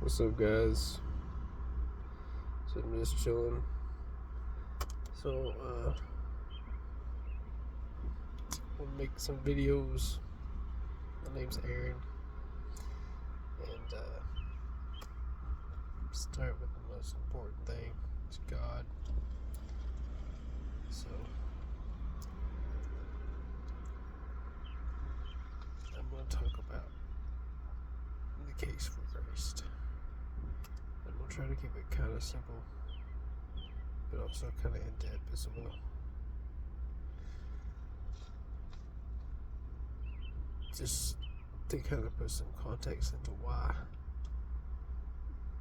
What's up, guys? So I'm just chilling. So, we'll make some videos. My name's Aaron, and start with the most important thing. It's God. So, I'm going to talk about the case for Christ. I'm going to try to keep it kind of simple, but also kind of in depth as well. Just to kind of put some context into why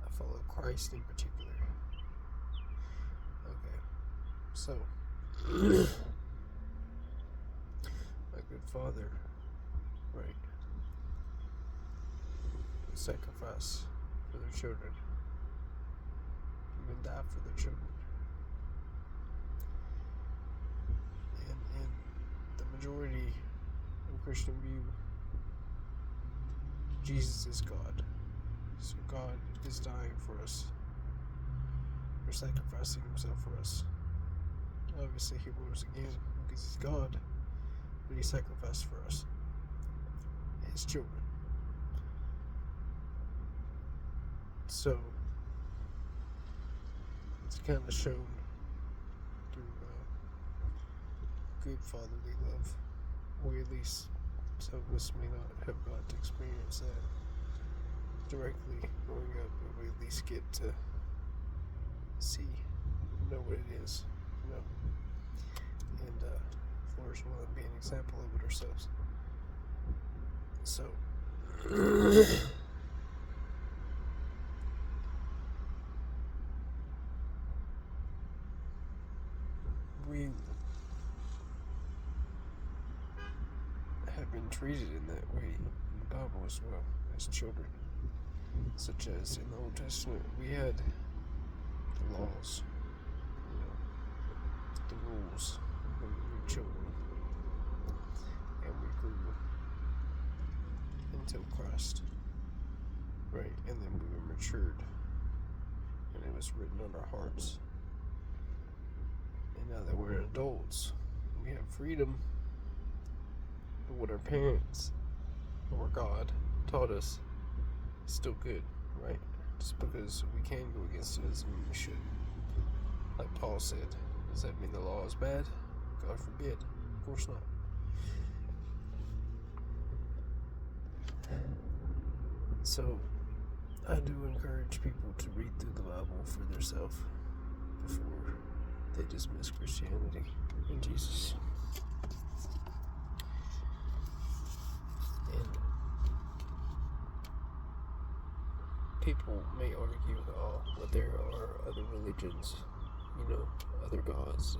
I follow Christ in particular. Okay, so my good father, right, would sacrifice for their children, even die for their children. And in the majority of Christian view, Jesus is God. So God is dying for us, or sacrificing himself for us. Obviously he rose again because he's God, but he sacrificed for us, his children. So it's kind of shown through good fatherly love, or at least some of us may not have got to experience that directly growing up, but we at least get to see, know what it is, and flourish well and be an example of it ourselves. So, we have been treated in that way in the Bible as well as children, such as in the Old Testament we had the laws, the rules when we were children, and we grew until Christ, right? And then we were matured, and it was written on our hearts. And now that we're adults, we have freedom. But what our parents or God taught us is still good, right? Just because we can go against it doesn't mean we should. Like Paul said, does that mean the law is bad? God forbid. Of course not. So, I do encourage people to read through the Bible for themselves before they dismiss Christianity and Jesus. And people may argue, oh, well, there are other religions, other gods.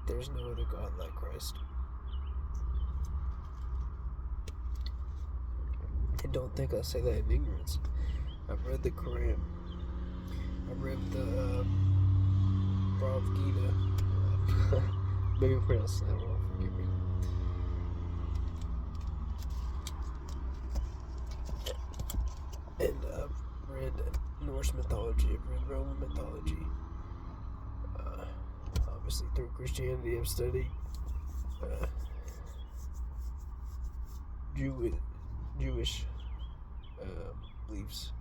There's no other God like Christ. And don't think I say that in ignorance. I've read the Quran. I've read the Bhagavad Gita. Maybe I'm pronouncing that wrong, forgive me. And I've read Norse mythology, I've read Roman mythology. Obviously through Christianity I've studied Jewish beliefs,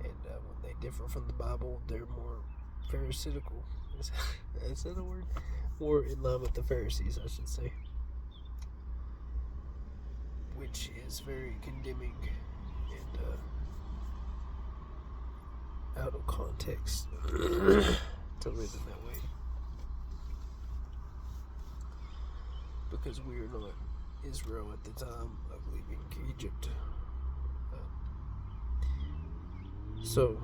and when they differ from the Bible, they're more pharisaical. Is that a word? More in line with the Pharisees, I should say, which is very condemning and out of context to live in that way, because we are not Israel at the time of leaving Egypt. So,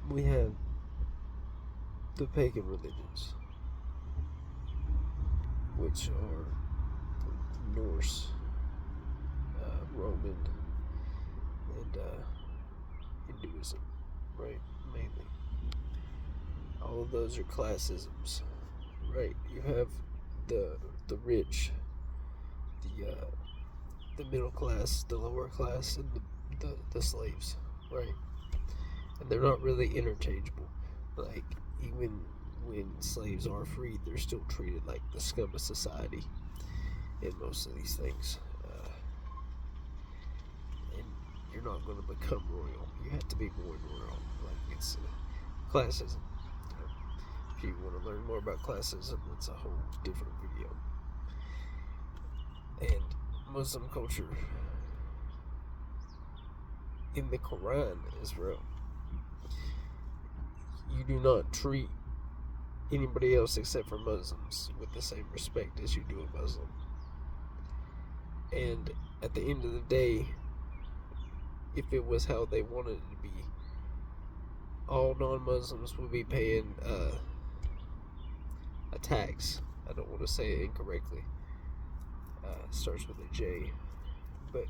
we have the pagan religions, which are Norse, Roman, and Hinduism, right? Mainly. All of those are classisms. right? You have the rich, the middle class, the lower class, and the slaves, right? And they're not really interchangeable. Like, even when slaves are freed, they're still treated like the scum of society in most of these things. And you're not going to become royal. You have to be born royal. Like, it's classism. If you want to learn more about classism, it's a whole different video. And Muslim culture in the Quran is real. You do not treat anybody else except for Muslims with the same respect as you do a Muslim. And at the end of the day, if it was how they wanted it to be, all non-Muslims would be paying a tax. I don't want to say it incorrectly. It starts with a J, but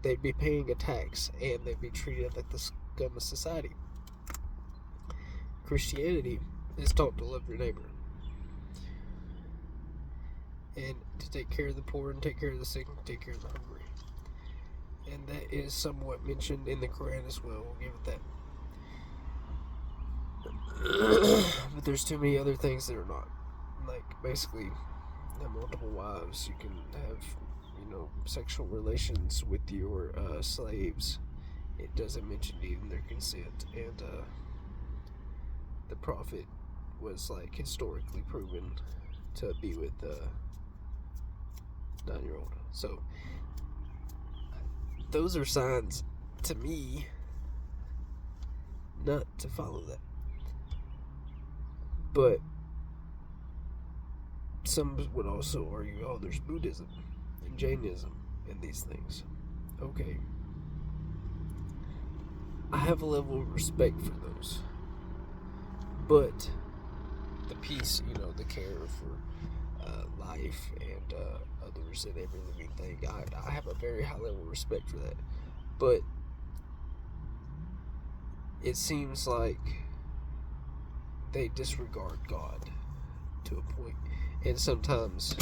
they'd be paying a tax, and they'd be treated like the scum of society. Christianity is taught to love your neighbor and to take care of the poor and take care of the sick and take care of the hungry. And that is somewhat mentioned in the Quran as well. We'll give it that. But there's too many other things that are not. Like, basically, have multiple wives. You can have, sexual relations with your slaves. It doesn't mention needing their consent. And the Prophet was, like, historically proven to be with a 9-year-old. So those are signs to me not to follow that. But some would also argue, oh, there's Buddhism and Jainism and these things. Okay. I have a level of respect for those. But the peace, the care for life and others and every living thing, I have a very high level of respect for that. But it seems like they disregard God to a point. And sometimes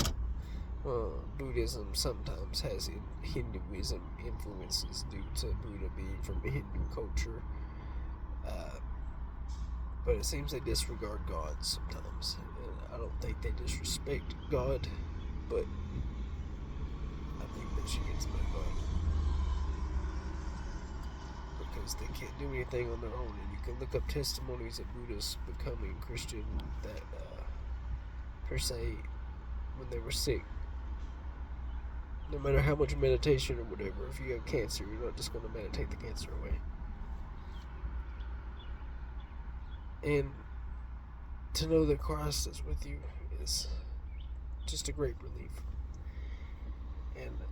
Buddhism sometimes has Hinduism influences due to Buddha being from a Hindu culture. But it seems they disregard God sometimes. And I don't think they disrespect God, but I think they should get to know God. Because they can't do anything on their own. And you can look up testimonies of Buddhists becoming Christian that, per se, when they were sick, no matter how much meditation or whatever, if you have cancer, you're not just going to meditate the cancer away. And to know that Christ is with you is just a great relief. And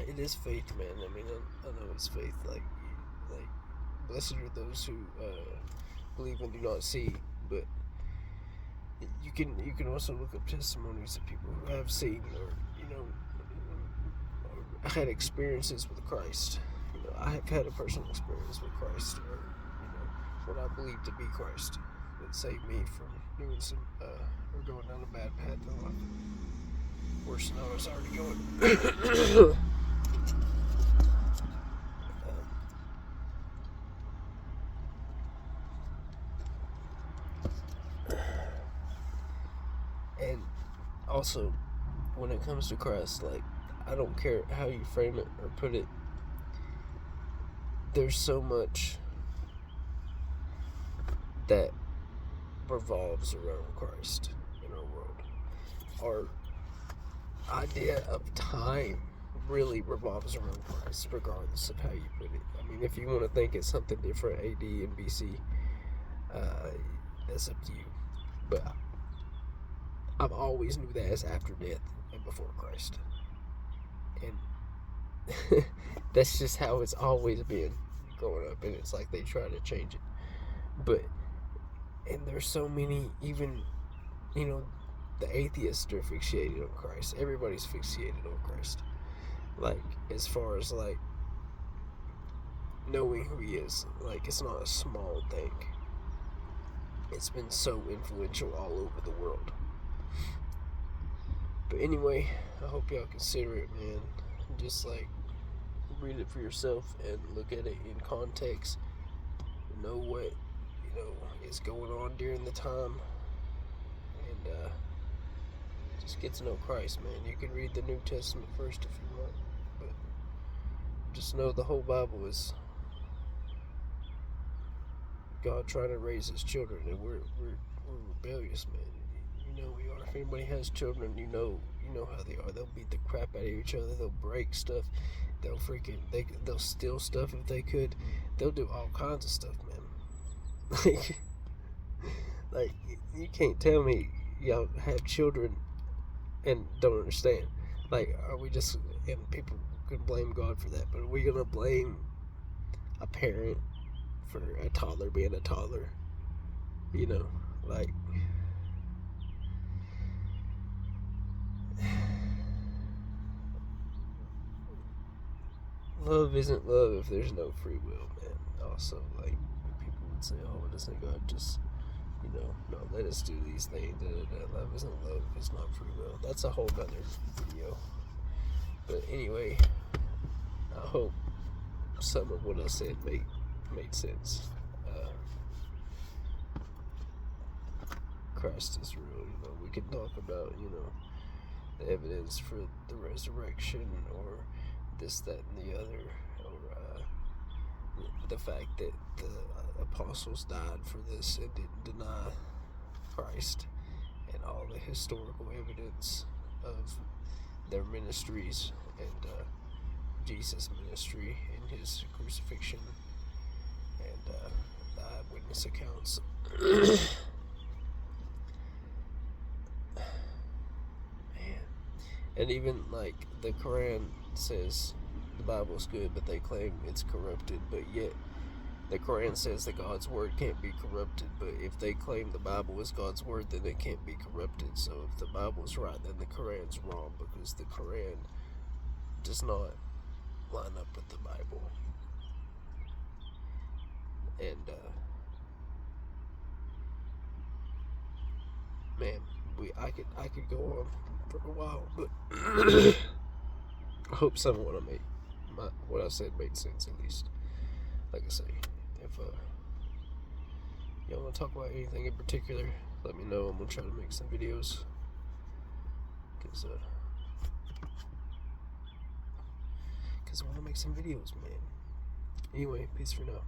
it is faith, man. I mean, I know it's faith. Like blessed are those who believe and do not see. But you can also look up testimonies of people who have seen or had experiences with Christ. I have had a personal experience with Christ, or what I believe to be Christ, that saved me from doing some or going down a bad path in life, worse than I was already going. And also, when it comes to Christ, like, I don't care how you frame it or put it, there's so much that revolves around Christ in our world. Our idea of time really revolves around Christ, regardless of how you put it. I mean, if you want to think it's something different, AD and BC, that's up to you. But I've always knew that as after death and before Christ. And that's just how it's always been growing up, and it's like they try to change it. And there's so many, even, the atheists are fixated on Christ. Everybody's fixated on Christ. Like, as far as, like, knowing who he is. Like, it's not a small thing. it's been so influential all over the world. But anyway, I hope y'all consider it, man. Just like read it for yourself and look at it in context. Know what is going on during the time, and just get to know Christ, man. You can read the New Testament first if you want, but just know the whole Bible is God trying to raise His children, and we're rebellious, man. You know we are. If anybody has children, you know how they are. They'll beat the crap out of each other. They'll break stuff. They'll steal stuff if they could. They'll do all kinds of stuff, man. Like you can't tell me y'all have children and don't understand. Like, are we just, and people can blame God for that, but are we gonna blame a parent for a toddler being a toddler? Like, love isn't love if there's no free will, man. Also, like, people would say, oh, doesn't God just, no, let us do these things. Love isn't love if it's not free will. That's a whole other video. But anyway, I hope some of what I said made sense. Christ is real. We can talk about, the evidence for the resurrection, or this, that, and the other, or the fact that the apostles died for this and didn't deny Christ, and all the historical evidence of their ministries and Jesus' ministry and His crucifixion, and the eyewitness accounts. And even like the Quran says the Bible's good, but they claim it's corrupted. But yet the Quran says that God's word can't be corrupted. But if they claim the Bible is God's word, then it can't be corrupted. So if the Bible's right, then the Quran's wrong, because the Quran does not line up with the Bible. And man, I could go on for a while, but I hope some of what I said made sense, at least. Like I say, if y'all want to talk about anything in particular, let me know. I'm gonna try to make some videos, cause I want to make some videos, man. Anyway, peace for now.